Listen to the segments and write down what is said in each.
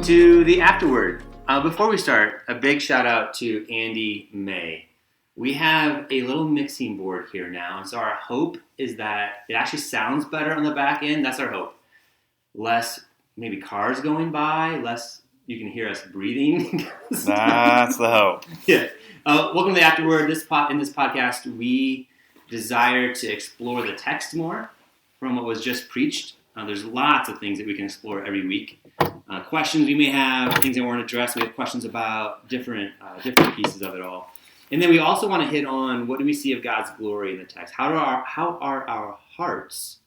to the AfterWord. Before we start, a big shout out to Andy May. We have a little mixing board here now, and so our hope is that it actually sounds better on the back end. That's our hope. Less maybe cars going by, less you can hear us breathing. That's the hope. Yeah. Welcome to the AfterWord. In this podcast, we desire to explore the text more from what was just preached. There's lots of things that we can explore every week. Questions we may have, things that weren't addressed. We have questions about different pieces of it all. And then we also want to hit on what do we see of God's glory in the text? How are our hearts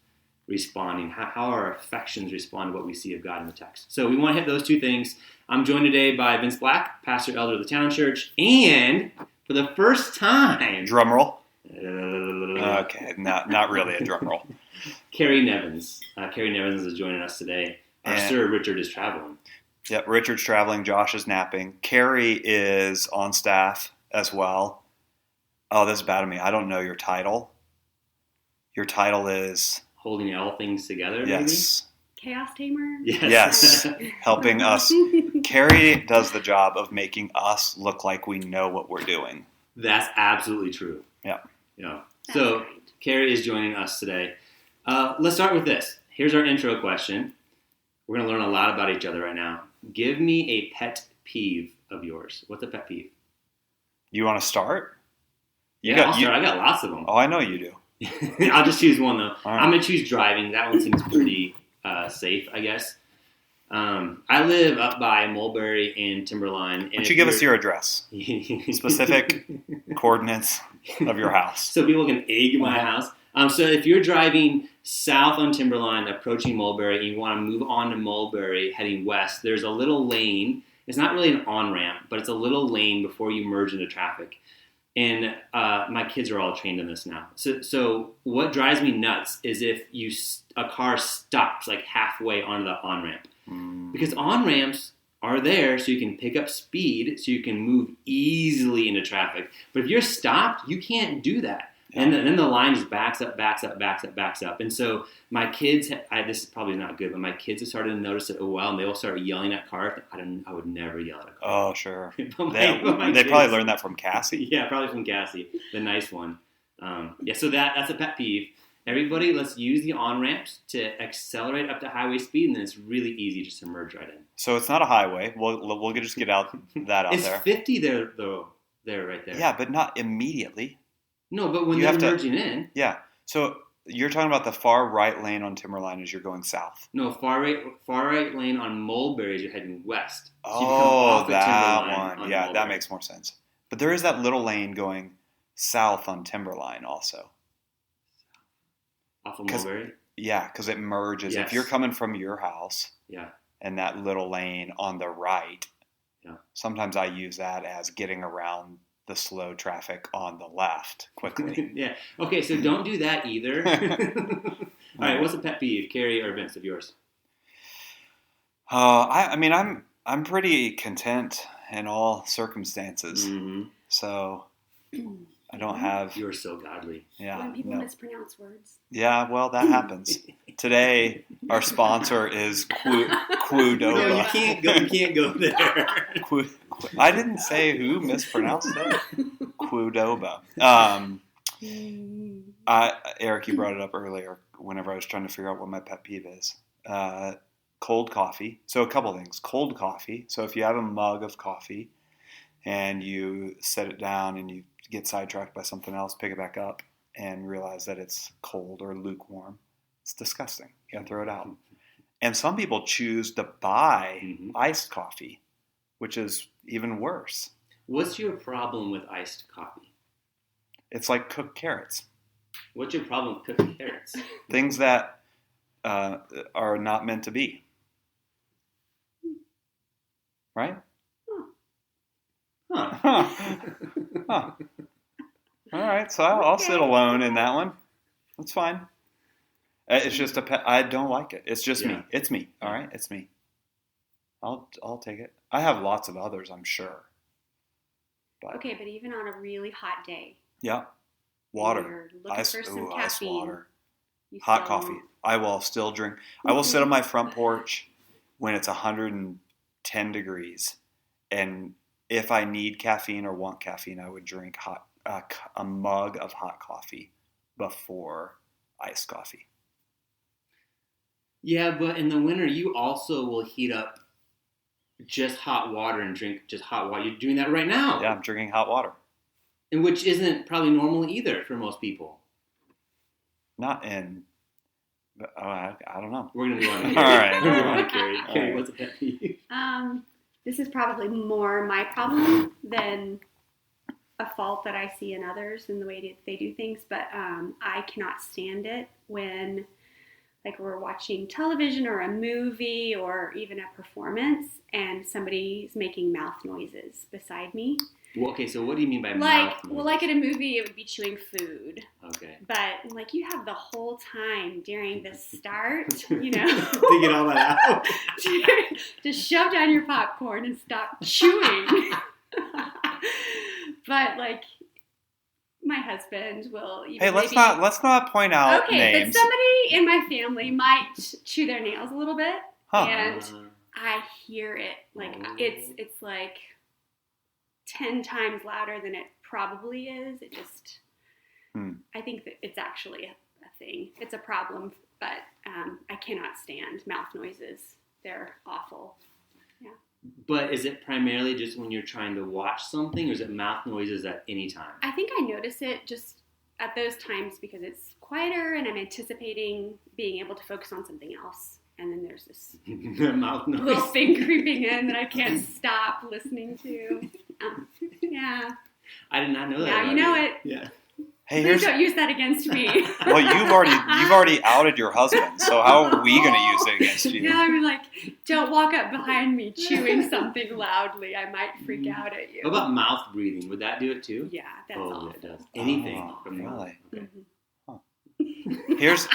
responding? How are our affections respond to what we see of God in the text? So we want to hit those two things. I'm joined today by Vince Black, pastor elder of the Town Church, and for the first time, drum roll. Okay, not really a drum roll. Carrie Nevins. Carrie Nevins is joining us today. Our Sir Richard is traveling. Yep, Richard's traveling. Josh is napping. Carrie is on staff as well. Oh, this is bad of me. I don't know your title. Your title is... Holding all things together, yes. Maybe? Chaos Tamer? Yes. Helping us. Carrie does the job of making us look like we know what we're doing. That's absolutely true. Yeah. So, right. Carrie is joining us today. Let's start with this. Here's our intro question. We're going to learn a lot about each other right now. Give me a pet peeve of yours. What's a pet peeve? You want to start? I'll start. I got lots of them. Oh, I know you do. I'll just choose one, though. Right. I'm going to choose driving. That one seems pretty safe, I guess. I live up by Mulberry and Timberline. Why don't you give us your address? Specific coordinates of your house. So people can egg my house. So if you're driving south on Timberline, approaching Mulberry, and you want to move on to Mulberry, heading west, there's a little lane. It's not really an on-ramp, but it's a little lane before you merge into traffic. And my kids are all trained in this now. So what drives me nuts is if a car stops like halfway onto the on-ramp. Because on-ramps are there so you can pick up speed, so you can move easily into traffic. But if you're stopped, you can't do that. And then the line just backs up. And so my kids, this is probably not good, but my kids have started to notice it and they will start yelling at cars. I would never yell at a car. Oh, sure. They probably learned that from Cassie. Yeah, probably from Cassie, the nice one. So that's a pet peeve. Everybody, let's use the on-ramps to accelerate up to highway speed, and then it's really easy just to merge right in. So it's not a highway. We'll just get out there. It's 50 there, though. Right there. Yeah, but not immediately. No, but when they're merging in. Yeah. So you're talking about the far right lane on Timberline as you're going south. No, far right lane on Mulberry as you're heading west. So that one. Yeah, that makes more sense. But there is that little lane going south on Timberline also. Off of Mulberry? Yeah, because it merges. Yes. If you're coming from your house and that little lane on the right, sometimes I use that as getting around the slow traffic on the left quickly. Yeah. Okay, so don't do that either. All right, what's a pet peeve, Carrie or Vince, of yours? I'm pretty content in all circumstances. Mm-hmm. So I don't have... You're so godly. Yeah. When people mispronounce words. Yeah, well, that happens. Today, our sponsor is Qdoba. No, you can't go there. I didn't say who mispronounced it. Qdoba. Eric, you brought it up earlier whenever I was trying to figure out what my pet peeve is. Cold coffee. So a couple things. Cold coffee. So if you have a mug of coffee and you set it down and you get sidetracked by something else, pick it back up and realize that it's cold or lukewarm. It's disgusting. You gotta throw it out. And some people choose to buy iced coffee, which is even worse. What's your problem with iced coffee? It's like cooked carrots. What's your problem with cooked carrots? Things that are not meant to be. Right? Huh. All right, so I'll sit alone in that one. That's fine. It's just I don't like it. It's just me. It's me. All right, it's me. I'll take it. I have lots of others, I'm sure. But even on a really hot day. Yeah. Water. Ice water. Hot coffee. I will still drink. I will sit on my front porch when it's 110 10 degrees, and if I need caffeine or want caffeine, I would drink a mug of hot coffee before iced coffee. Yeah, but in the winter, you also will heat up just hot water and drink just hot water. You're doing that right now. Yeah, I'm drinking hot water. And which isn't probably normal either for most people. Not in... I don't know. We're going to move on. All right. We're going to move on to Carrie. All Carrie, right. what's a pet peeve? This is probably more my problem than a fault that I see in others in the way they do things, but I cannot stand it when, like, we're watching television or a movie or even a performance and somebody's making mouth noises beside me. Well, okay, so what do you mean by mouth noises? Well, like at a movie, it would be chewing food. Okay. But, like, you have the whole time during the start, you know, to get all that out. to shove down your popcorn and stop chewing. But, like, my husband will even Hey, let's not point out names. But somebody in my family might chew their nails a little bit, and I hear it. Like, it's like 10 times louder than it probably is. It just, I think that it's actually a thing. It's a problem, but I cannot stand mouth noises. They're awful. Yeah. But is it primarily just when you're trying to watch something, or is it mouth noises at any time? I think I notice it just at those times because it's quieter and I'm anticipating being able to focus on something else. And then there's this mouth noise. little thing creeping in that I can't stop listening to. Yeah. I did not know that. Now you know it. Yeah. Hey, Please don't use that against me. Well, you've already outed your husband, so how are we going to use it against you? Yeah, I mean, like, don't walk up behind me chewing something loudly. I might freak out at you. What about mouth breathing? Would that do it too? Yeah, that's awful. Yeah, it does. Anything. Oh, from really? Okay. Mm-hmm. Here's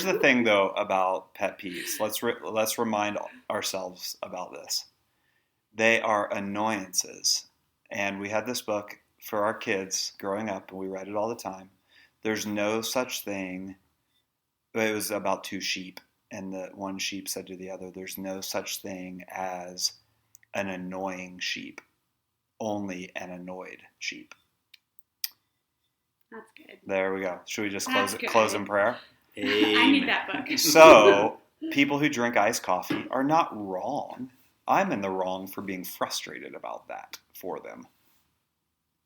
the thing though about pet peeves. Let's remind ourselves about this. They are annoyances, and we had this book for our kids growing up, and we read it all the time. There's no such thing. It was about two sheep, and the one sheep said to the other, "There's no such thing as an annoying sheep, only an annoyed sheep." That's good. There we go. Should we just That's good. close in prayer? I need that book. So, people who drink iced coffee are not wrong. I'm in the wrong for being frustrated about that for them.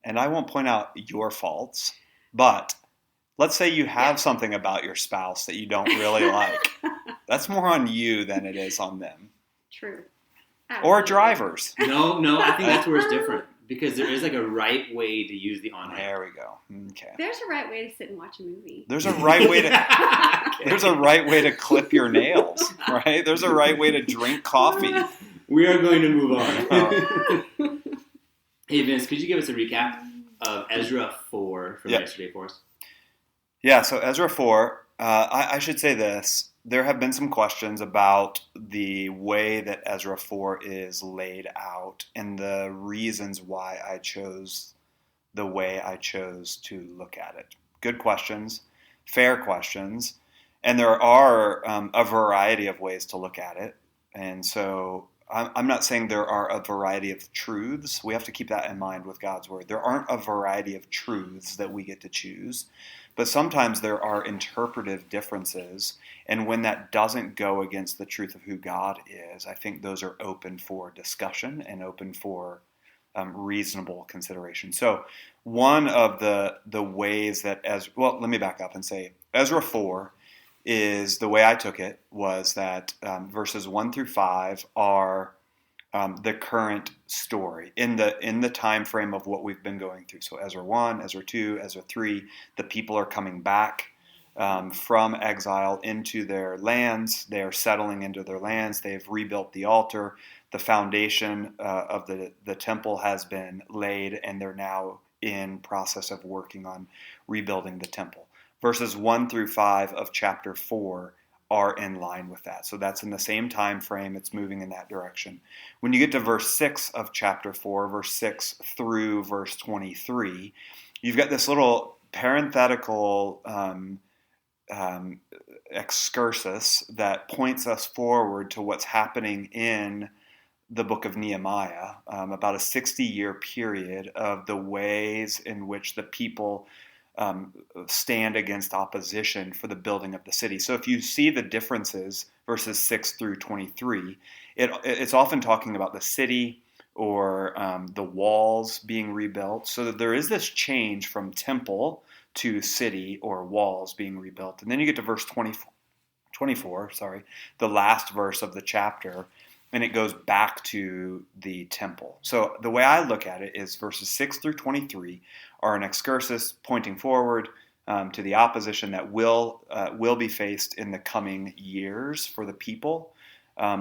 And I won't point out your faults, but let's say you have something about your spouse that you don't really like. That's more on you than it is on them. True. Or drivers. No, I think that's where it's different. Because there is like a right way to use the on-ramp. There we go. Okay. There's a right way to sit and watch a movie. There's a right way to Okay. There's a right way to clip your nails, right? There's a right way to drink coffee. We are going to move on. Hey Vince, could you give us a recap of Ezra 4 from yesterday for us? Yeah, so Ezra 4, I should say this. There have been some questions about the way that Ezra 4 is laid out and the reasons why I chose the way I chose to look at it. Good questions, fair questions, and there are a variety of ways to look at it. And so I'm not saying there are a variety of truths. We have to keep that in mind with God's Word. There aren't a variety of truths that we get to choose, but sometimes there are interpretive differences, and when that doesn't go against the truth of who God is, I think those are open for discussion and open for reasonable consideration. So one of the ways that let me back up and say Ezra 4 is, the way I took it was that verses 1 through 5 are the current story in the time frame of what we've been going through. So Ezra 1, Ezra 2, Ezra 3, the people are coming back from exile into their lands. They are settling into their lands. They've rebuilt the altar. The foundation of the temple has been laid, and they're now in process of working on rebuilding the temple. Verses 1 through 5 of chapter 4 are in line with that. So that's in the same time frame. It's moving in that direction. When you get to verse 6 of chapter 4, verse 6 through verse 23, you've got this little parenthetical excursus that points us forward to what's happening in the book of Nehemiah, about a 60-year period of the ways in which the people stand against opposition for the building of the city. So if you see the differences, verses 6 through 23, it's often talking about the city or the walls being rebuilt. So that there is this change from temple to city or walls being rebuilt. And then you get to verse 24, the last verse of the chapter, and it goes back to the temple. So the way I look at it is verses 6 through 23 are an excursus pointing forward to the opposition that will be faced in the coming years for the people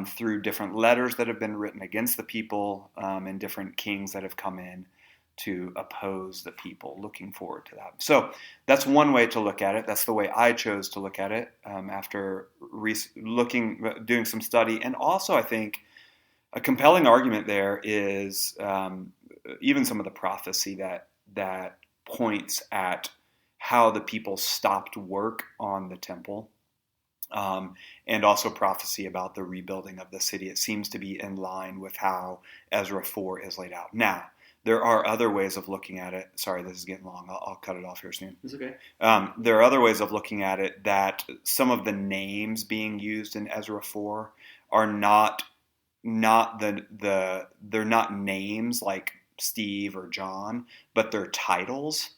through different letters that have been written against the people and different kings that have come in to oppose the people, looking forward to that. So that's one way to look at it. That's the way I chose to look at it after doing some study. And also, I think a compelling argument there is even some of the prophecy that points at how the people stopped work on the temple, and also prophecy about the rebuilding of the city. It seems to be in line with how Ezra 4 is laid out. Now, there are other ways of looking at it. Sorry, this is getting long. I'll cut it off here soon. It's okay. There are other ways of looking at it that some of the names being used in Ezra 4 are not they're not names like Steve or John, but they're titles.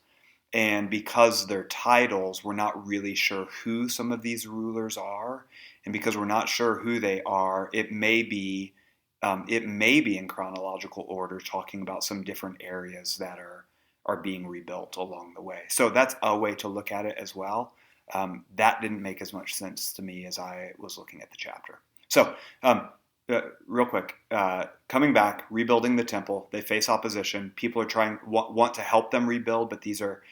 And because they're titles, we're not really sure who some of these rulers are. And because we're not sure who they are, it may be in chronological order, talking about some different areas that are being rebuilt along the way. So that's a way to look at it as well. That didn't make as much sense to me as I was looking at the chapter. So real quick, coming back, rebuilding the temple, they face opposition. People are want to help them rebuild, but these are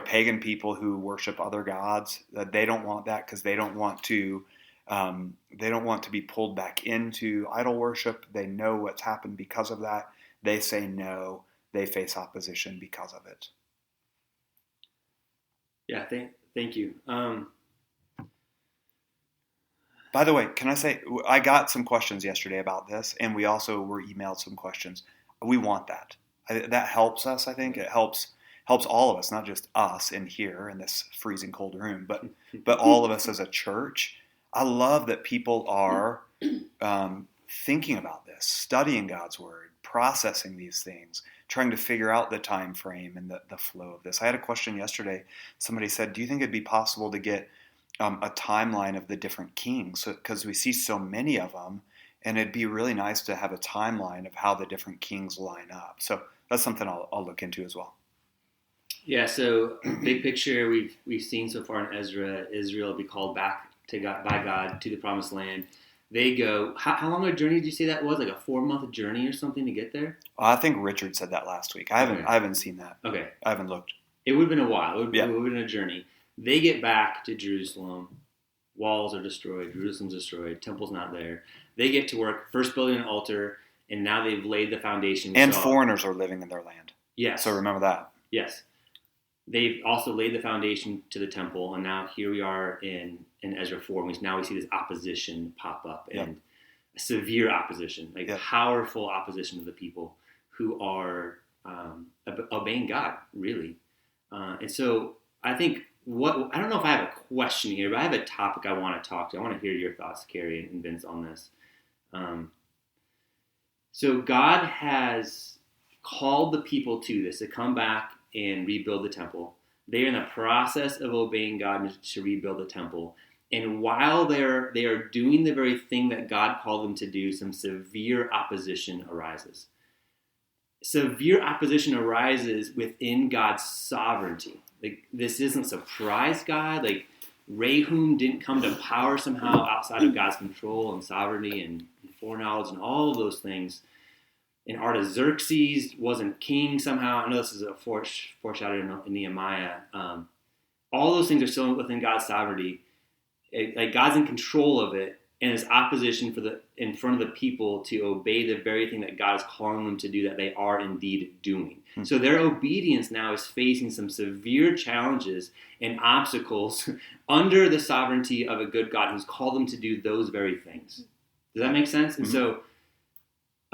pagan people who worship other gods. They don't want that because they don't want to be pulled back into idol worship. They know what's happened because of that. They say no. They face opposition because of it. Yeah, thank you. By the way, can I say, I got some questions yesterday about this, and we also were emailed some questions. We want that. That helps us, I think. It helps all of us, not just us in here in this freezing cold room, but all of us as a church. I love that people are thinking about this, studying God's Word, processing these things, trying to figure out the time frame and the flow of this. I had a question yesterday. Somebody said, do you think it'd be possible to get a timeline of the different kings? Because we see so many of them, and it'd be really nice to have a timeline of how the different kings line up. So that's something I'll look into as well. Yeah, so big picture, we've seen so far in Ezra, Israel will be called back to God, by God to the promised land. They go, how long a journey did you say that was? Like a 4-month journey or something to get there? I think Richard said that last week. I haven't seen that. Okay. I haven't looked. It would have been a while. It would have been a journey. They get back to Jerusalem. Walls are destroyed. Jerusalem's destroyed. Temple's not there. They get to work, first building an altar, and now they've laid the foundation. And foreigners are living in their land. Yes. So remember that. Yes. They've also laid the foundation to the temple, and now here we are in Ezra 4, and now we see this opposition pop up, and severe opposition, powerful opposition to the people who are obeying God, really. And so I think I don't know if I have a question here, but I have a topic I want to talk to. I want to hear your thoughts, Carrie and Vince, on this. So God has called the people to this, to come back and rebuild the temple. They're in the process of obeying God to rebuild the temple. And while they are doing the very thing that God called them to do, some severe opposition arises. Severe opposition arises within God's sovereignty. Like, this isn't surprise God. Like, Rehum didn't come to power somehow outside of God's control and sovereignty and foreknowledge and all of those things. And Artaxerxes wasn't king somehow. I know this is a foreshadowing in Nehemiah. All those things are still within God's sovereignty. Like, God's in control of it, and there's opposition in front of the people to obey the very thing that God is calling them to do, that they are indeed doing. Mm-hmm. So their obedience now is facing some severe challenges and obstacles under the sovereignty of a good God who's called them to do those very things. Does that make sense? Mm-hmm. And so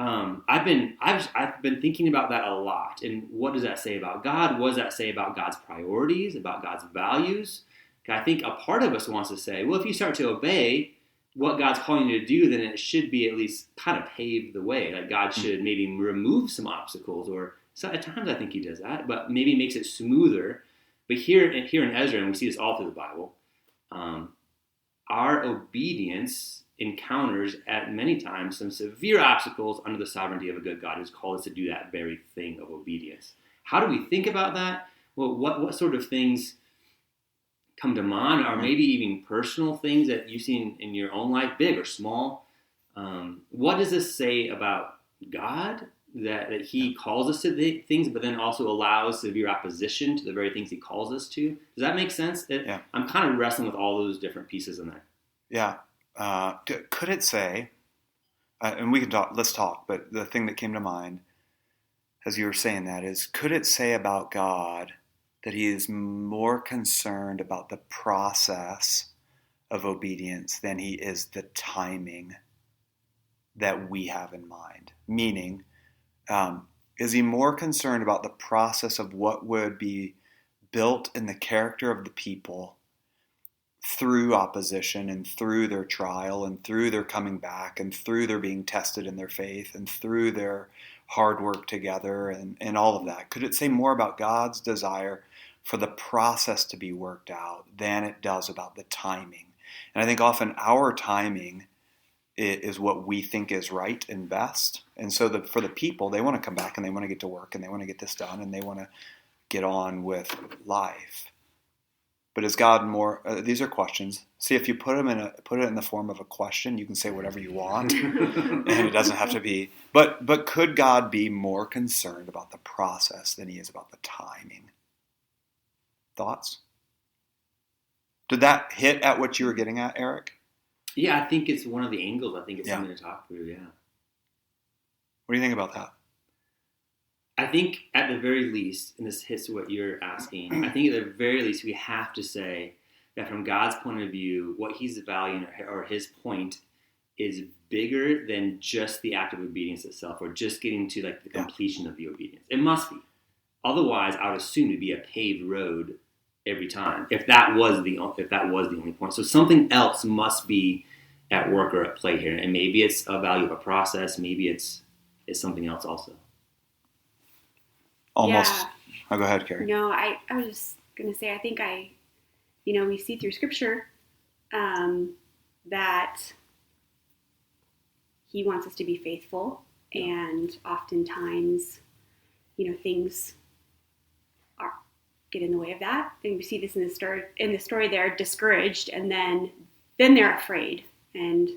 I've been thinking about that a lot. And what does that say about God? What does that say about God's priorities, about God's values? I think a part of us wants to say, well, if you start to obey what God's calling you to do, then it should be at least kind of pave the way. Like God should maybe remove some obstacles, or so at times I think he does that, but maybe makes it smoother. But here in Ezra, and we see this all through the Bible, our obedience encounters at many times some severe obstacles under the sovereignty of a good God who's called us to do that very thing of obedience. How do we think about that? Well, what sort of things come to mind, or maybe even personal things that you see in your own life, big or small? What does this say about God, that he calls us to things, but then also allows severe opposition to the very things he calls us to? Does that make sense? I'm kind of wrestling with all those different pieces in there. Yeah. Could it say, and we can talk, let's talk, but the thing that came to mind as you were saying that is, could it say about God that he is more concerned about the process of obedience than he is the timing that we have in mind? Meaning, is he more concerned about the process of what would be built in the character of the people through opposition and through their trial and through their coming back and through their being tested in their faith and through their hard work together and all of that? Could it say more about God's desire for the process to be worked out than it does about the timing? And I think often our timing is what we think is right and best. And so for the people, they want to come back and they want to get to work and they want to get this done and they want to get on with life. But is God more? These are questions. See, if you put it in the form of a question, you can say whatever you want, and it doesn't have to be. But could God be more concerned about the process than he is about the timing? Thoughts? Did that hit at what you were getting at, Eric? Yeah, I think it's one of the angles. I think it's something to talk through. Yeah. What do you think about that? I think at the very least, and this hits what you're asking, I think at the very least we have to say that from God's point of view, what he's valuing or his point is bigger than just the act of obedience itself, or just getting to like the completion of the obedience. It must be. Otherwise, I would assume it'd be a paved road every time, if that was the only point. So something else must be at work or at play here, and maybe it's a value of a process, maybe it's something else also. Almost. Yeah. Oh, go ahead, Carrie. No, I was just going to say, I think we see through Scripture that he wants us to be faithful, and oftentimes, things get in the way of that. And we see this in the story. They're discouraged, and then they're afraid. And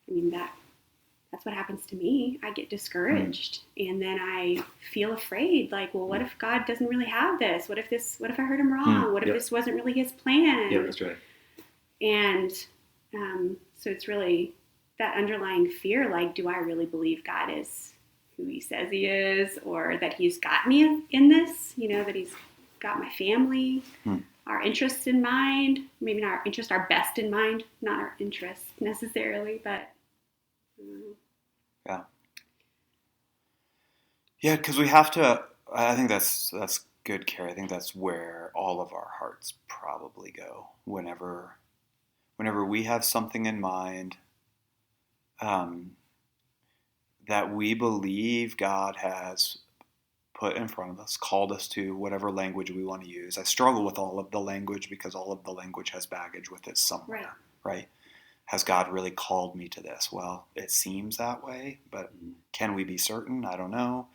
I mean, that's what happens to me. I get discouraged, and then I feel afraid. Like, well, what if God doesn't really have this? What if I heard him wrong? What if this wasn't really his plan? Yeah, that's right. And so it's really that underlying fear. Like, do I really believe God is who he says he is, or that he's got me in this? That he's got my family, our interests in mind. Maybe not our interests, our best in mind, not our interests necessarily, but. Yeah, because we have to. I think that's good, Carrie. I think that's where all of our hearts probably go whenever we have something in mind that we believe God has put in front of us, called us to, whatever language we want to use. I struggle with all of the language because all of the language has baggage with it somewhere, right? Has God really called me to this? Well, it seems that way, but can we be certain? I don't know.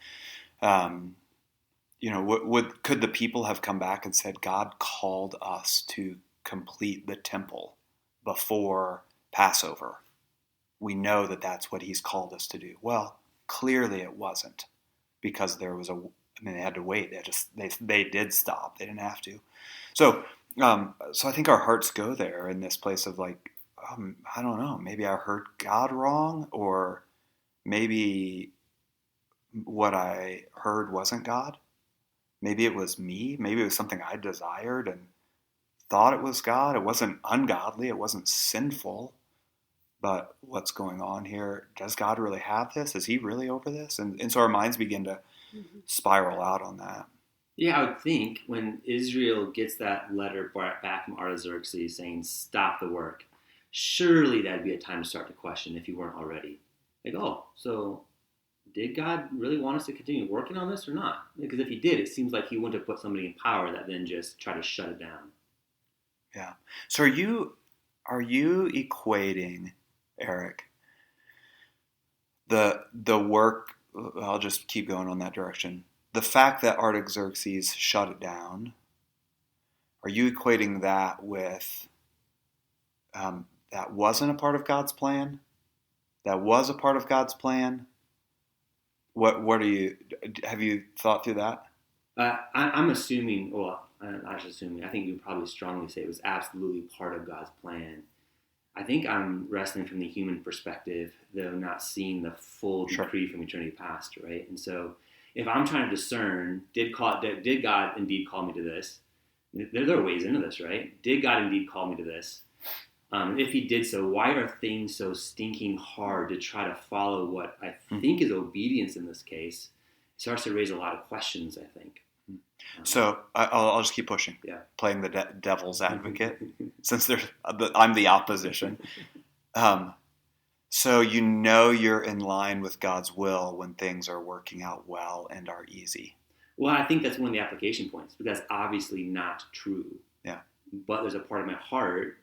Could the people have come back and said, God called us to complete the temple before Passover? We know that that's what he's called us to do. Well, clearly it wasn't, because they had to wait. They did stop. They didn't have to. So I think our hearts go there in this place of like, I don't know, maybe I heard God wrong, or maybe what I heard wasn't God. Maybe it was me. Maybe it was something I desired and thought it was God. It wasn't ungodly. It wasn't sinful. but what's going on here? Does God really have this? Is he really over this? And so our minds begin to spiral out on that. Yeah, I would think when Israel gets that letter back from Artaxerxes saying, stop the work, surely that'd be a time to start to question if you weren't already. Like, oh, so did God really want us to continue working on this or not? Because if he did, it seems like he wouldn't have put somebody in power that then just try to shut it down. Yeah. So are you equating, Eric, the work, I'll just keep going on that direction, the fact that Artaxerxes shut it down, are you equating that with that wasn't a part of God's plan? That was a part of God's plan? What have you thought through that? I'm assuming, well, I'm not just assuming, I think you would probably strongly say it was absolutely part of God's plan. I think I'm wrestling from the human perspective, though not seeing the full decree from eternity past, right? And so if I'm trying to discern, did God indeed call me to this? There are ways into this, right? Did God indeed call me to this? If he did so, why are things so stinking hard to try to follow what I think is obedience in this case? It starts to raise a lot of questions, I think. So I'll just keep pushing, playing the devil's advocate, since I'm the opposition. So you're in line with God's will when things are working out well and are easy. Well, I think that's one of the application points, but that's obviously not true. Yeah. But there's a part of my heart,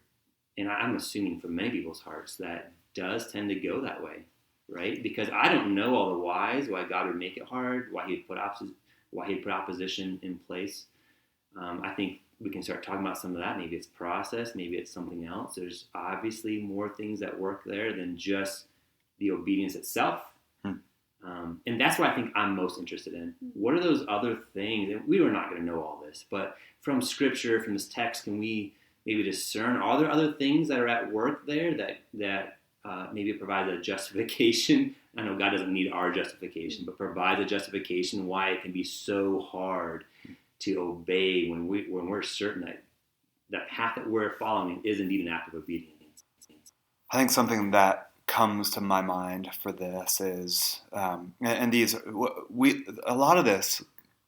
and I'm assuming for many people's hearts, that does tend to go that way, right? Because I don't know all the whys, why God would make it hard, why he'd put opposition in place. I think we can start talking about some of that. Maybe it's process, maybe it's something else. There's obviously more things that work there than just the obedience itself. And that's what I think I'm most interested in. What are those other things? And we are not going to know all this, but from Scripture, from this text, can we maybe discern, are there other things that are at work there that maybe provide a justification? I know God doesn't need our justification, but provides a justification why it can be so hard to obey when we're certain that the path that we're following is indeed an act of obedience. I think something that comes to my mind for this is, a lot of this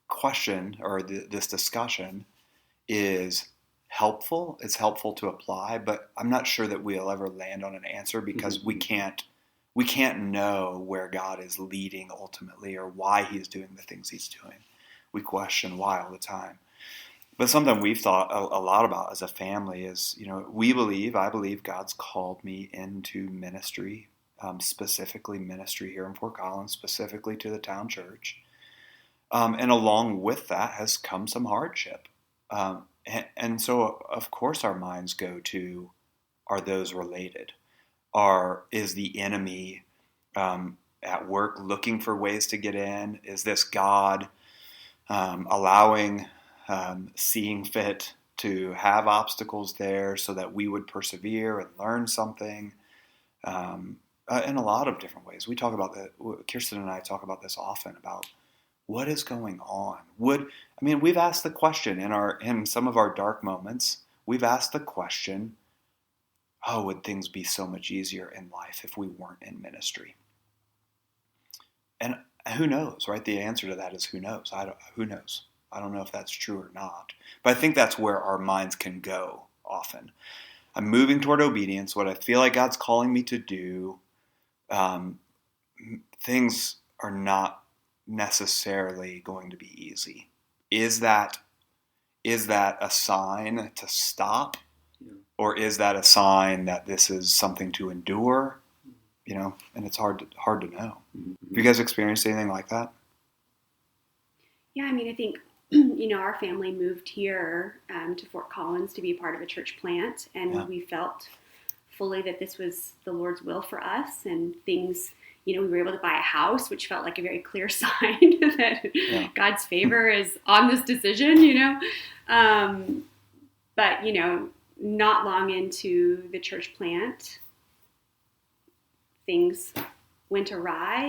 question or this discussion is helpful. It's helpful to apply, but I'm not sure that we'll ever land on an answer because we can't know where God is leading ultimately or why he's doing the things he's doing. We question why all the time. But something we've thought a lot about as a family is, I believe God's called me into ministry, specifically ministry here in Fort Collins, specifically to the town church. And along with that has come some hardship. And so, of course, our minds go to, are those related? Is the enemy at work looking for ways to get in? Is this God seeing fit to have obstacles there so that we would persevere and learn something? In a lot of different ways. We talk about that. Kirsten and I talk about this often about what is going on. We've asked the question in some of our dark moments. We've asked the question, would things be so much easier in life if we weren't in ministry? And who knows, right? The answer to that is who knows. Who knows? I don't know if that's true or not. But I think that's where our minds can go often. I'm moving toward obedience, what I feel like God's calling me to do. Things are not necessarily going to be easy. Is that a sign to stop? Yeah. Or is that a sign that this is something to endure? And it's hard to know. Mm-hmm. Have you guys experienced anything like that? Yeah, I think, our family moved here to Fort Collins to be a part of a church plant, and we felt fully that this was the Lord's will for us, and things, we were able to buy a house, which felt like a very clear sign that God's favor is on this decision, But, not long into the church plant, things went awry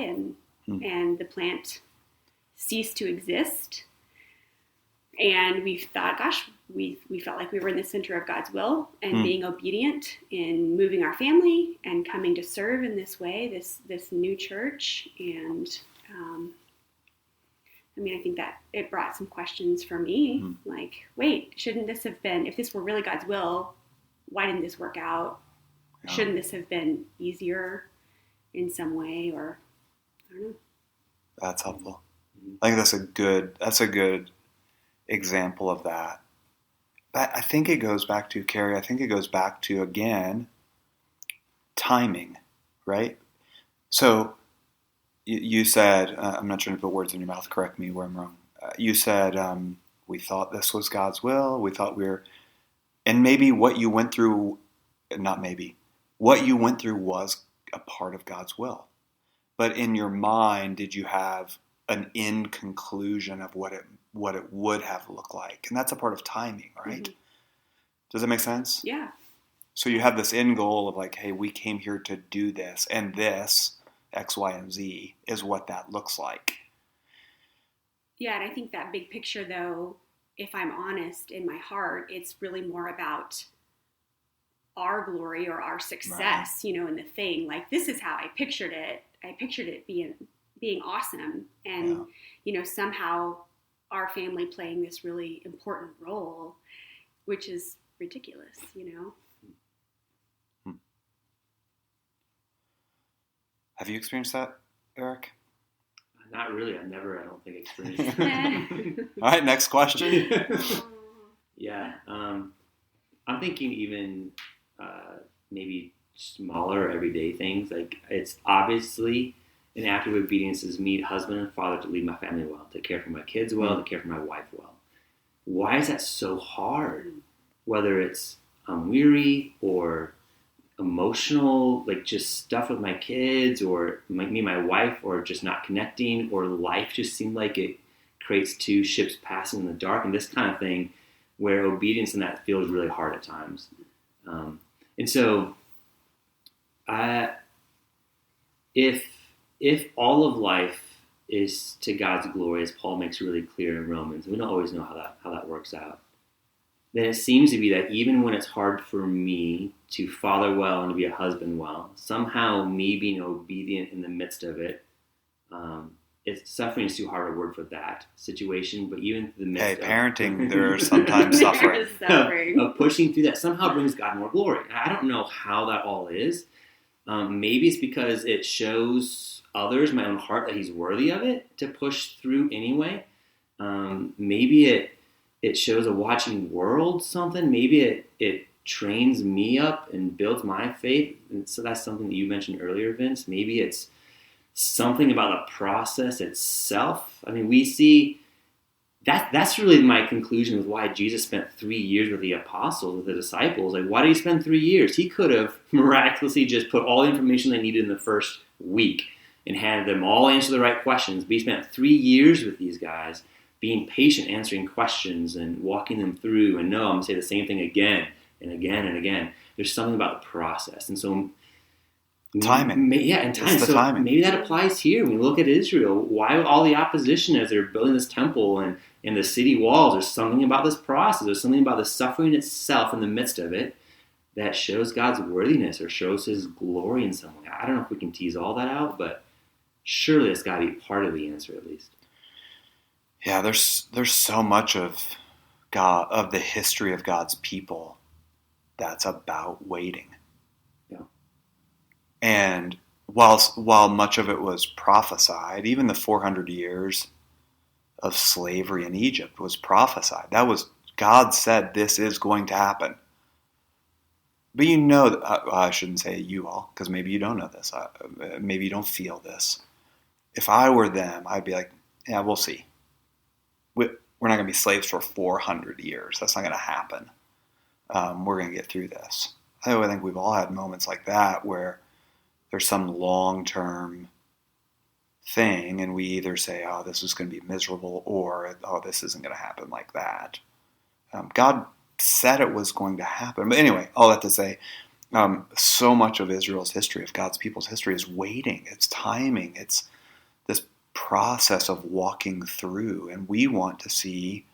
and the plant ceased to exist. And we thought, gosh, we felt like we were in the center of God's will and being obedient in moving our family and coming to serve in this way, this new church. And I think that it brought some questions for me, like, wait, shouldn't this have been, if this were really God's will, why didn't this work out? Yeah. Shouldn't this have been easier in some way? Or I don't know. That's helpful. I think that's a good example of that. But I think it goes back to, Carrie, again, timing, right? So you said, I'm not trying to put words in your mouth, correct me where I'm wrong. You said, we thought this was God's will, and maybe what you went through was a part of God's will. But in your mind, did you have an end conclusion of what it would have looked like? And that's a part of timing, right? Mm-hmm. Does that make sense? Yeah. So you have this end goal of like, hey, we came here to do this, and this, X, Y, and Z, is what that looks like. Yeah, and I think that big picture, though, if I'm honest, in my heart, it's really more about our glory or our success, right, in the thing. Like, this is how I pictured it. I pictured it being awesome. And, somehow our family playing this really important role, which is ridiculous, Have you experienced that, Eric? Not really. I don't think, experienced it. All right, next question. Yeah. I'm thinking even maybe smaller everyday things. Like, it's obviously an act of obedience is me, husband and father, to lead my family well, to care for my kids well, to care for my wife well. Why is that so hard? Whether it's I'm weary or emotional, like just stuff with my kids or me and my wife, or just not connecting, or life just seemed like it creates two ships passing in the dark, and this kind of thing where obedience in that feels really hard at times. And so if all of life is to God's glory, as Paul makes really clear in Romans, we don't always know how that works out, then it seems to be that even when it's hard for me to father well and to be a husband well, somehow me being obedient in the midst of it, suffering is too hard a word for that situation, but even in the midst of parenting, there's sometimes suffering. Of pushing through that somehow brings God more glory. I don't know how that all is. Maybe it's because it shows others, my own heart, that he's worthy of it to push through anyway. Maybe it shows a watching world something. Maybe it trains me up and builds my faith. And so that's something that you mentioned earlier, Vince. Maybe it's something about the process itself. I mean, we see that's really my conclusion with why Jesus spent 3 years with the apostles, with the disciples. Like, why did he spend 3 years? He could have miraculously just put all the information they needed in the first week and had them all answer the right questions. But he spent 3 years with these guys, being patient, answering questions and walking them through. And no, I'm going to say the same thing again and again and again. There's something about the process. And so timing. And time. So timing. Maybe that applies here. When we look at Israel, why all the opposition as they're building this temple and the city walls? There's something about this process. There's something about the suffering itself in the midst of it that shows God's worthiness or shows his glory in some way. I don't know if we can tease all that out, but surely it's got to be part of the answer at least. Yeah, there's so much of God, of the history of God's people, that's about waiting. Yeah. And while much of it was prophesied, even the 400 years of slavery in Egypt was prophesied. That was, God said this is going to happen. But I shouldn't say you all, because maybe you don't know this. Maybe you don't feel this. If I were them, I'd be like, yeah, we'll see. We're not going to be slaves for 400 years. That's not going to happen. We're going to get through this. I think we've all had moments like that where there's some long-term thing, and we either say, oh, this is going to be miserable, or, oh, this isn't going to happen like that. God said it was going to happen. But anyway, all that to say, so much of Israel's history, of God's people's history, is waiting. It's timing. It's this process of walking through, and we want to see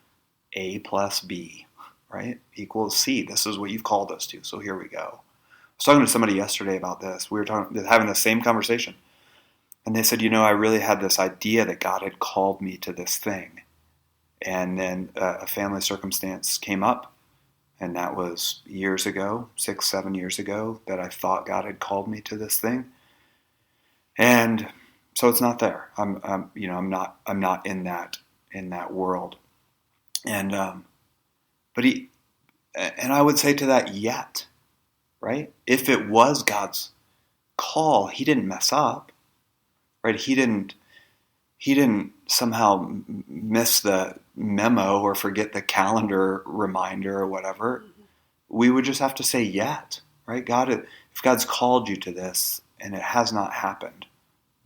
A plus B, right, equals C. This is what you've called us to. So here we go. I was talking to somebody yesterday about this. We were having the same conversation. And they said, I really had this idea that God had called me to this thing. And then a family circumstance came up. And that was years ago, 6, 7 years ago, that I thought God had called me to this thing. And so it's not there. I'm not in that world. And and I would say to that, yet, right? If it was God's call, he didn't mess up, right? He didn't somehow miss the memo or forget the calendar reminder or whatever. Mm-hmm. We would just have to say yet, right? God, if God's called you to this and it has not happened,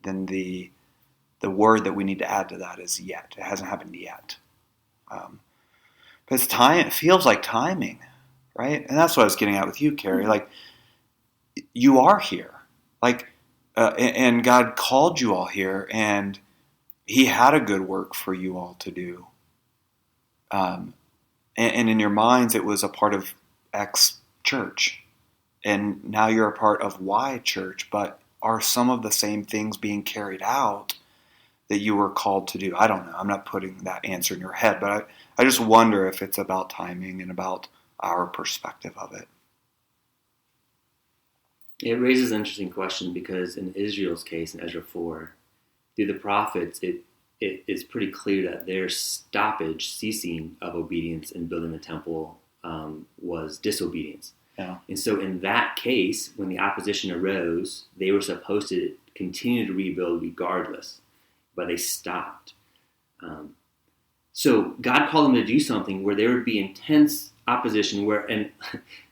then the word that we need to add to that is yet. It hasn't happened yet. But it's time. It feels like timing, right? And that's what I was getting at with you, Carrie. Mm-hmm. Like, you are here, and God called you all here, and he had a good work for you all to do. And in your minds, it was a part of X church, and now you're a part of Y church. But are some of the same things being carried out that you were called to do? I don't know. I'm not putting that answer in your head, but I just wonder if it's about timing and about our perspective of it. It raises an interesting question because in Israel's case, in Ezra 4, through the prophets, it is pretty clear that their ceasing of obedience in building the temple was disobedience. Yeah. And so in that case, when the opposition arose, they were supposed to continue to rebuild regardless, but they stopped. So God called them to do something where there would be intense opposition, and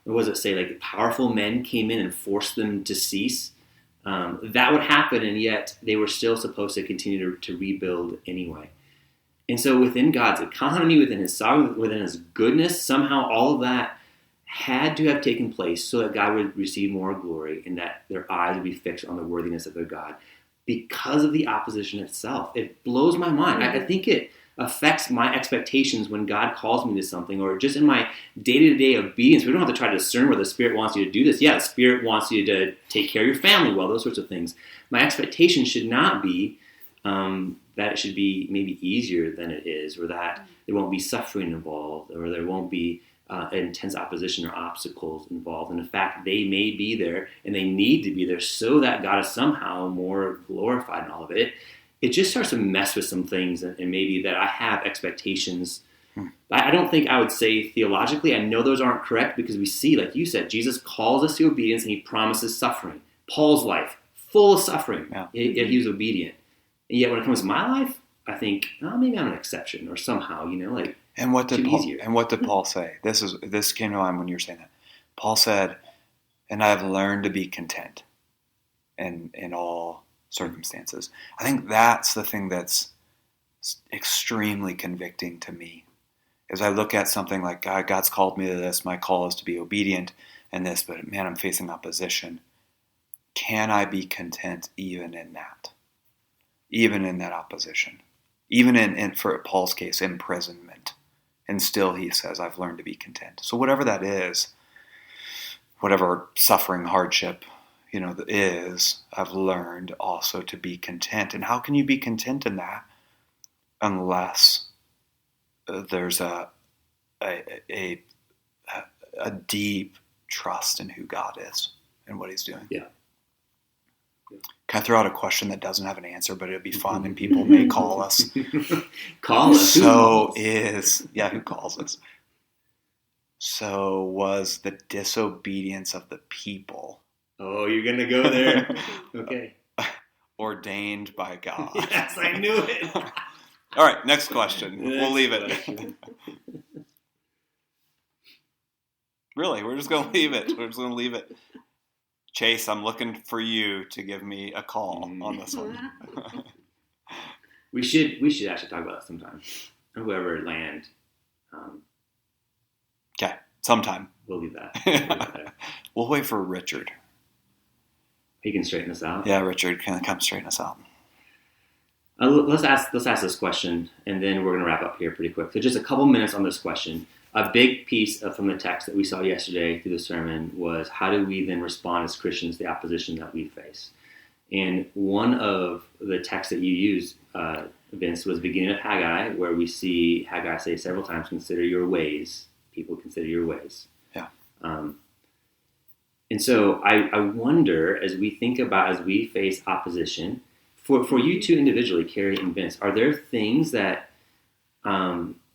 what does it say? Like powerful men came in and forced them to cease. That would happen, and yet they were still supposed to continue to rebuild anyway. And so within God's economy, within his sovereignty, within his goodness, somehow all of that had to have taken place so that God would receive more glory and that their eyes would be fixed on the worthiness of their God because of the opposition itself. It blows my mind. I think it affects my expectations when God calls me to something, or just in my day-to-day obedience. We don't have to try to discern whether the Spirit wants you to do this. Yeah, the Spirit wants you to take care of your family well, those sorts of things. My expectation should not be that it should be maybe easier than it is, or that there won't be suffering involved, or there won't be intense opposition or obstacles involved. And in fact, they may be there, and they need to be there so that God is somehow more glorified in all of it. It just starts to mess with some things, and maybe that I have expectations. I don't think I would say theologically, I know those aren't correct, because we see, like you said, Jesus calls us to obedience and he promises suffering. Paul's life, full of suffering, yet he was obedient. And yet when it comes to my life, I think, maybe I'm an exception, or somehow, like, and what did Paul, easier. And what did Paul say? This came to mind when you were saying that. Paul said, and I have learned to be content in all circumstances. I think that's the thing that's extremely convicting to me. As I look at something like, God's called me to this, my call is to be obedient in this, but man, I'm facing opposition. Can I be content even in that? Even in that opposition? Even in for Paul's case, imprisonment. And still he says, I've learned to be content. So whatever that is, whatever suffering, hardship, is, I've learned also to be content. And how can you be content in that unless there's a deep trust in who God is and what he's doing? Yeah. Can I throw out a question that doesn't have an answer, but it'll be fun and people may call us? Call us. Who calls us? So was the disobedience of the people. Oh, you're going to go there? Okay. Ordained by God. Yes, I knew it. All right, next question. We'll leave it. Really, we're just going to leave it. Chase, I'm looking for you to give me a call on this one. We should actually talk about it sometime. Whoever land. Okay, sometime. We'll leave that. We'll wait for Richard. He can straighten us out. Yeah, Richard can come straighten us out. Let's ask this question, and then we're going to wrap up here pretty quick. So just a couple minutes on this question. A big piece from the text that we saw yesterday through the sermon was how do we then respond as Christians to the opposition that we face? And one of the texts that you used, Vince, was the beginning of Haggai, where we see Haggai say several times, consider your ways. People consider your ways. Yeah. And so I wonder, as we think about, as we face opposition, for you two individually, Carrie and Vince, are there things that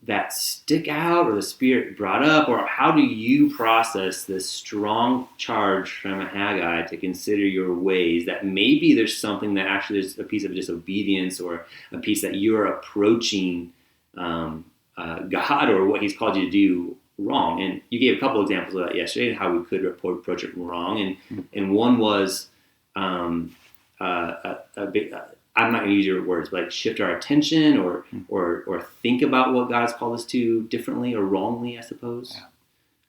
that stick out, or the Spirit brought up, or how do you process this strong charge from Haggai to consider your ways, that maybe there's something that actually is a piece of disobedience, or a piece that you're approaching God or what He's called you to do wrong? And you gave a couple examples of that yesterday, and how we could approach it wrong. And one was I'm not going to use your words, but like shift our attention, or think about what God's called us to differently or wrongly, I suppose.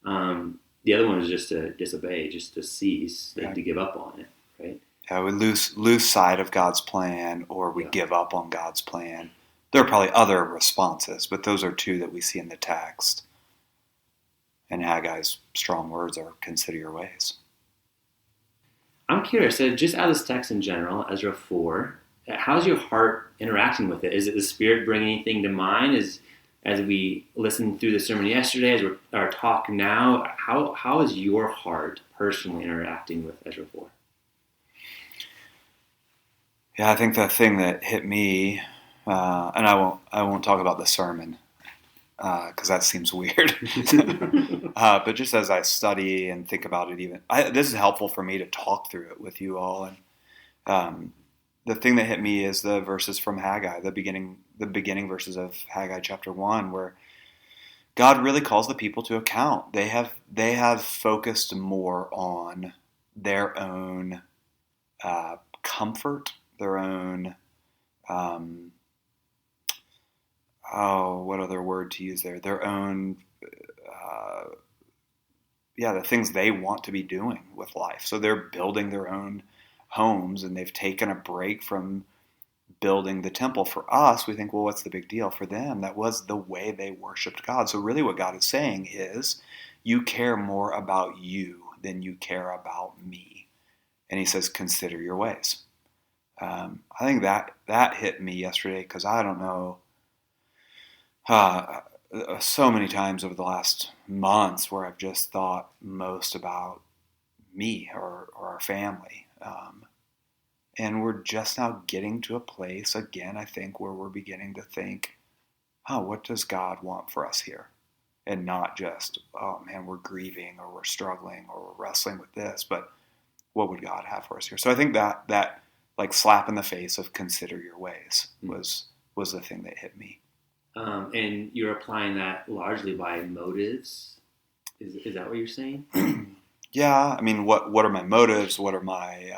Yeah. The other one is just to disobey, just to cease, right. To give up on it, right? Yeah, we lose sight of God's plan, or we give up on God's plan. There are probably other responses, but those are two that we see in the text. And Haggai's strong words are, consider your ways. I'm curious, so just out of this text in general, Ezra 4, how's your heart interacting with it? Is it the Spirit bringing anything to mind? As we listened through the sermon yesterday, as our talk now, how is your heart personally interacting with Ezra 4? Yeah, I think the thing that hit me, and I won't talk about the sermon because that seems weird. But just as I study and think about it, this is helpful for me to talk through it with you all. And the thing that hit me is the verses from Haggai, the beginning verses of Haggai chapter 1, where God really calls the people to account. They have focused more on their own comfort, their own what other word to use there? Their own the things they want to be doing with life. So they're building their own homes, and they've taken a break from building the temple. For us, we think, well, what's the big deal? For them, that was the way they worshiped God. So really what God is saying is, you care more about you than you care about me. And He says, consider your ways. I think that hit me yesterday, because I don't know, so many times over the last months where I've just thought most about me or our family. And we're just now getting to a place, again, I think, where we're beginning to think, what does God want for us here? And not just, oh man, we're grieving, or we're struggling, or we're wrestling with this, but what would God have for us here? So I think that like slap in the face of consider your ways was the thing that hit me. And you're applying that largely by motives. Is that what you're saying? Yeah. I mean, what are my motives? What are my,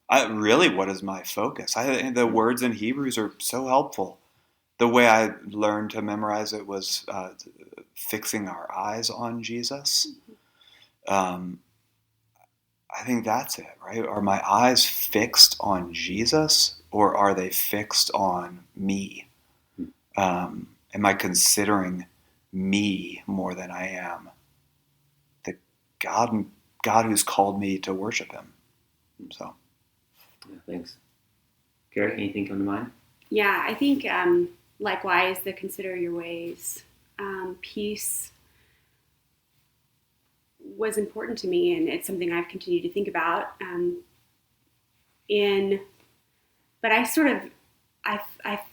what is my focus? The words in Hebrews are so helpful. The way I learned to memorize it was fixing our eyes on Jesus. I think that's it, right? Are my eyes fixed on Jesus, or are they fixed on me? Am I considering me more than I am the God who's called me to worship Him? So, yeah, thanks. Carrie, anything come to mind? Yeah, I think likewise, the consider your ways piece was important to me, and it's something I've continued to think about. But I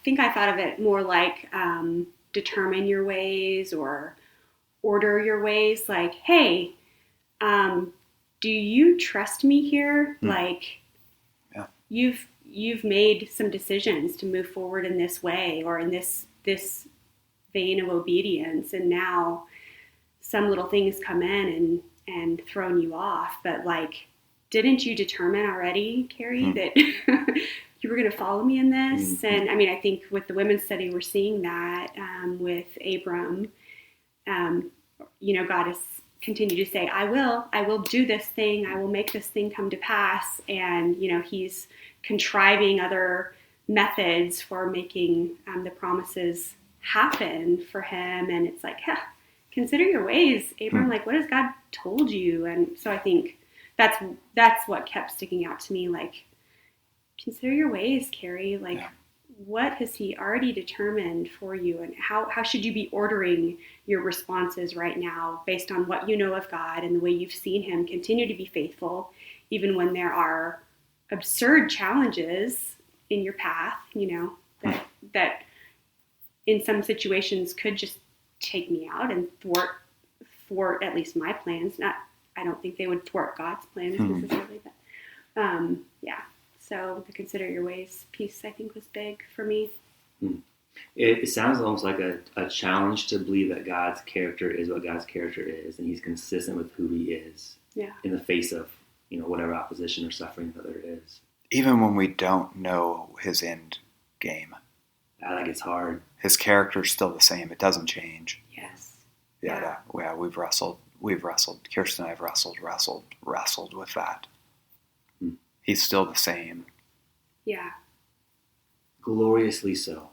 think I thought of it more like determine your ways or order your ways. Like, hey, do you trust me here? Like, you've made some decisions to move forward in this way or in this vein of obedience, and now some little things come in and thrown you off. But like, didn't you determine already, Carrie, that you were going to follow me in this? And I mean, I think with the women's study, we're seeing that with Abram. God has continued to say, I will do this thing. I will make this thing come to pass. And, he's contriving other methods for making the promises happen for him. And it's like, consider your ways, Abram. Like, what has God told you? And so I think that's what kept sticking out to me. Like, consider your ways, Carrie. Like, what has he already determined for you? And how should you be ordering your responses right now based on what you know of God and the way you've seen him continue to be faithful, even when there are absurd challenges in your path, that in some situations could just take me out and thwart at least my plans. I don't think they would thwart God's plans necessarily, but so the consider your ways piece, I think, was big for me. It sounds almost like a challenge to believe that God's character is what God's character is, and he's consistent with who he is in the face of whatever opposition or suffering that there is. Even when we don't know his end game. I think it's hard. His character's still the same. It doesn't change. Yes. Yeah, we've wrestled. Kirsten and I have wrestled with that. He's still the same. Yeah. Gloriously so.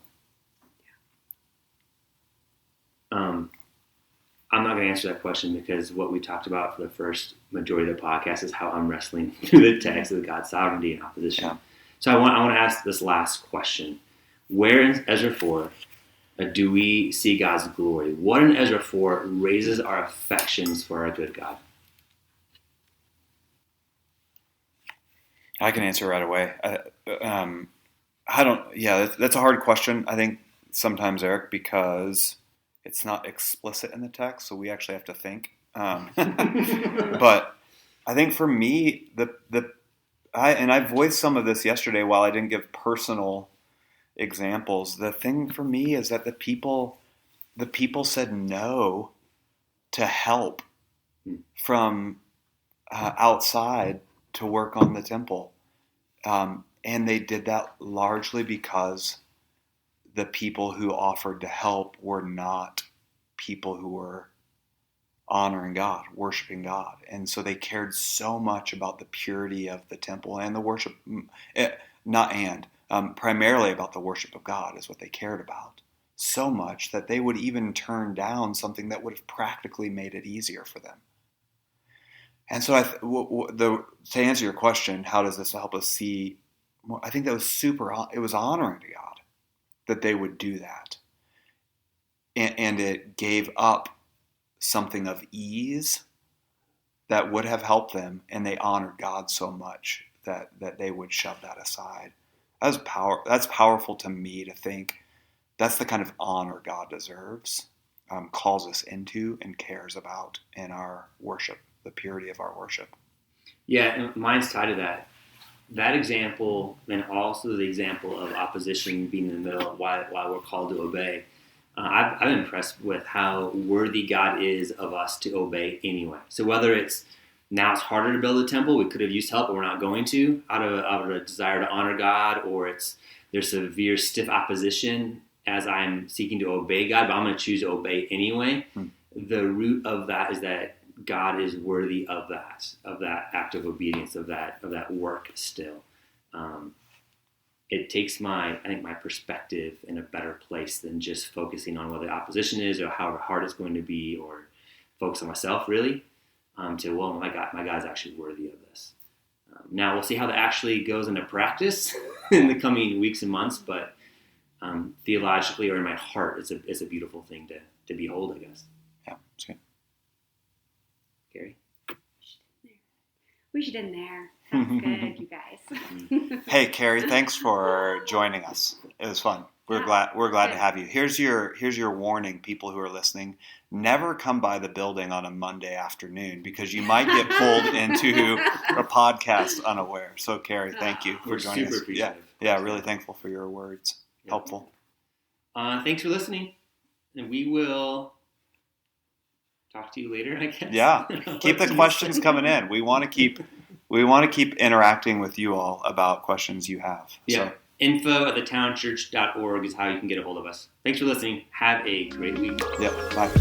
I'm not going to answer that question because what we talked about for the first majority of the podcast is how I'm wrestling through the text of God's sovereignty and opposition. Yeah. So I want to ask this last question. Where in Ezra 4 do we see God's glory? What in Ezra 4 raises our affections for our good God? I can answer right away. That's a hard question, I think, sometimes, Eric, because it's not explicit in the text, so we actually have to think. But I think for me, I voiced some of this yesterday while I didn't give personal examples. The thing for me is that the people said no to help from outside to work on the temple. And they did that largely because the people who offered to help were not people who were honoring God, worshiping God. And so they cared so much about the purity of the temple and the worship, primarily about the worship of God is what they cared about. So much that they would even turn down something that would have practically made it easier for them. And so to answer your question, how does this help us see? I think that was it was honoring to God that they would do that. And it gave up something of ease that would have helped them, and they honored God so much that they would shove that aside. That's powerful to me to think that's the kind of honor God deserves, calls us into, and cares about in our worship, the purity of our worship. Yeah, mine's tied to that. That example, and also the example of opposition being in the middle of why we're called to obey. I've been impressed with how worthy God is of us to obey anyway. So whether it's harder to build a temple, we could have used help, but we're not going to, out of a desire to honor God, or there's severe stiff opposition as I'm seeking to obey God, but I'm going to choose to obey anyway. The root of that is that God is worthy of that act of obedience, of that work still. It takes my perspective in a better place than just focusing on what the opposition is or how hard it's going to be, or focus on myself really. My God's actually worthy of this. Now we'll see how that actually goes into practice in the coming weeks and months, but theologically or in my heart, it's a beautiful thing to behold, I guess. Yeah, that's good. Gary? We should end there. That's good, you guys. Hey, Carrie, thanks for joining us. It was fun. We're glad to have you. Here's your warning, people who are listening. Never come by the building on a Monday afternoon because you might get pulled into a podcast unaware. So, Carrie, thank you for joining us. Yeah, really thankful for your words. Yeah. Helpful. Thanks for listening, and we will talk to you later, I guess. Yeah, keep the questions coming in. We want to keep interacting with you all about questions you have. Yeah. So. info@thetownchurch.org is how you can get a hold of us. Thanks for listening. Have a great week. Yep. Bye.